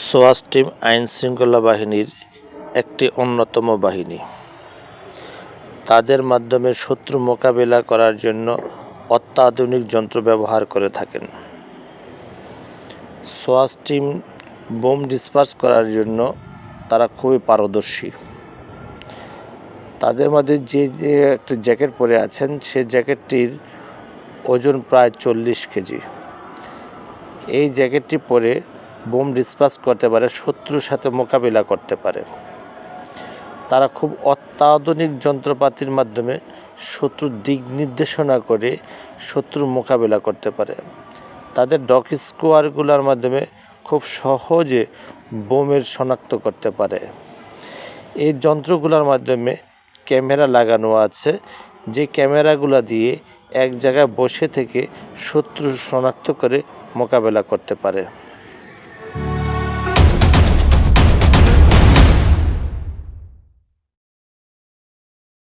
Swatch team আইনশৃঙ্খলা বাহিনীর একটি অন্যতম বাহিনী। তাদের মাধ্যমে শত্রু মোকাবিলা করার জন্য অত্যাধুনিক যন্ত্র ব্যবহার করে থাকেন। সোয়াচ টিম বোম ডিসপার্স করার জন্য তারা খুবই পারদর্শী। তাদের মধ্যে যে একটা জ্যাকেট পরে আছেন, সে জ্যাকেটটির ওজন প্রায় 40 কেজি। এই জ্যাকেটটি পরে বোম ডিসপার্স করতে পারে, শত্রুর সাথে মোকাবিলা করতে পারে। তারা খুব অত্যাধুনিক যন্ত্রপাতির মাধ্যমে শত্রুর দিক নির্দেশনা করে শত্রুর মোকাবিলা করতে পারে। তাদের ডগ স্কোয়াডগুলোর মাধ্যমে খুব সহজে বোমের শনাক্ত করতে পারে। এই যন্ত্রগুলোর মাধ্যমে ক্যামেরা লাগানো আছে, যে ক্যামেরাগুলো দিয়ে এক জায়গায় বসে থেকে শত্রু শনাক্ত করে মোকাবেলা করতে পারে।